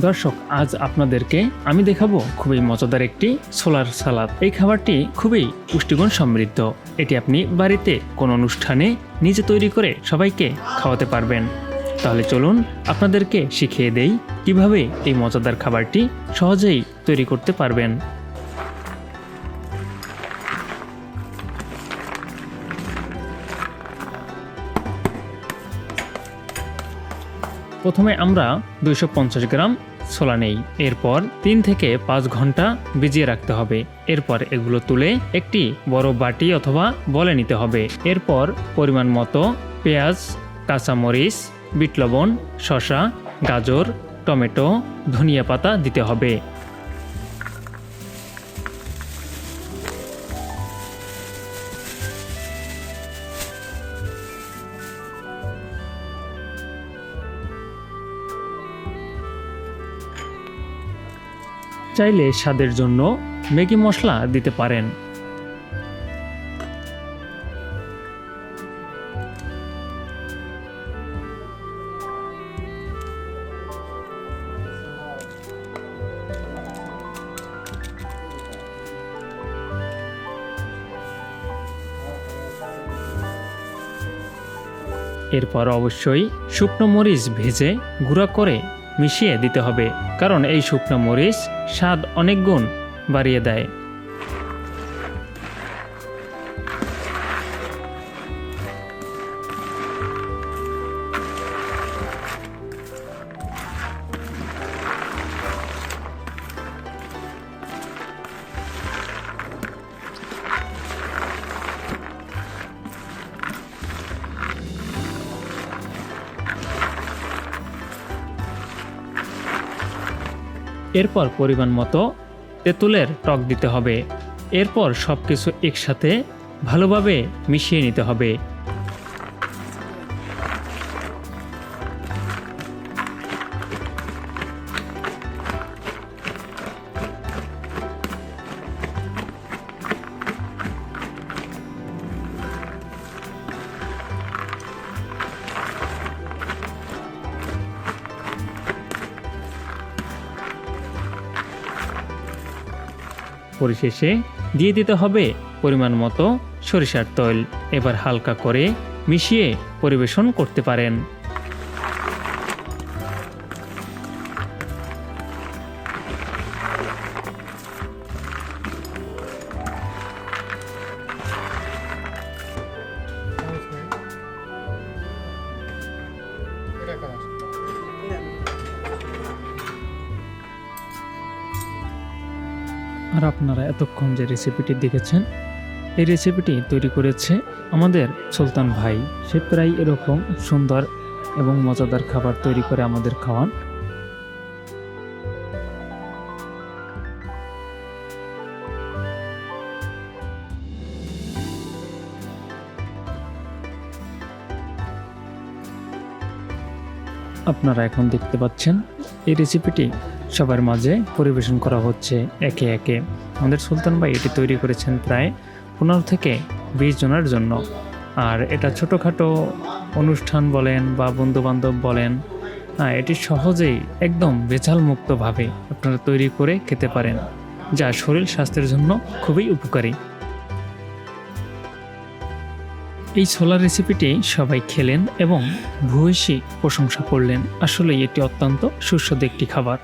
দর্শক, আজ আপনাদেরকে আমি দেখাবো খুবই মজাদার একটি ছোলার সালাদ। এই খাবারটি খুবই পুষ্টিগুণ সমৃদ্ধ। এটি আপনি বাড়িতে কোনো অনুষ্ঠানে নিজে তৈরি করে সবাইকে খাওয়াতে পারবেন। তাহলে চলুন আপনাদেরকে শিখিয়ে দেই কিভাবে এই মজাদার খাবারটি সহজেই তৈরি করতে পারবেন। প্রথমে আমরা 250 গ্রাম ছোলা নেই। এরপর 3 থেকে 5 ঘন্টা ভিজিয়ে রাখতে হবে। এরপর এগুলো তুলে একটি বড় বাটি অথবা বলে নিতে হবে। এরপর পরিমাণ মতো পেঁয়াজ, কাঁচামরিচ, বিট লবণ, শসা, গাজর, টমেটো, ধনিয়া পাতা দিতে হবে। চাইলে স্বাদের জন্য ম্যাগি মশলা দিতে পারেন। এরপর অবশ্যই শুকনো মরিচ ভেজে গুঁড়া করে মিশিয়ে দিতে হবে, কারণ এই শুকনো মরিচ স্বাদ অনেক গুণ বাড়িয়ে দেয়। এরপর পরিমাণ মতো তেঁতুলের টক দিতে হবে। এরপর সবকিছু একসাথে ভালোভাবে মিশিয়ে নিতে হবে। পরিশেষে দিয়ে দিতে হবে পরিমাণ মতো সরিষার তেল। এবার হালকা করে মিশিয়ে পরিবেশন করতে পারেন। আর আপনারা এতক্ষণ যে রেসিপিটি দেখেছেন, এই রেসিপিটি তৈরি করেছে আমাদের সুলতান ভাই। সে প্রায় এরকম সুন্দর এবং মজাদার খাবার তৈরি করে আমাদের খাওয়ান। আপনারা এখন দেখতে পাচ্ছেন এই রেসিপিটি সবার মাঝে পরিবেশন করা হচ্ছে একে একে। আমাদের সুলতান ভাই এটি তৈরি করেছেন প্রায় 15 থেকে 20 জনের জন্য। আর এটা ছোটোখাটো অনুষ্ঠান বলেন বা বন্ধুবান্ধব বলেন, এটি সহজেই একদম ভেজাল মুক্তভাবে আপনারা তৈরি করে খেতে পারেন, যা শরীর স্বাস্থ্যের জন্য খুবই উপকারী। এই ছোলার রেসিপিটি সবাই খেলেন এবং ভূয়সী প্রশংসা করলেন। আসলে এটি অত্যন্ত সুস্বাদু একটি খাবার।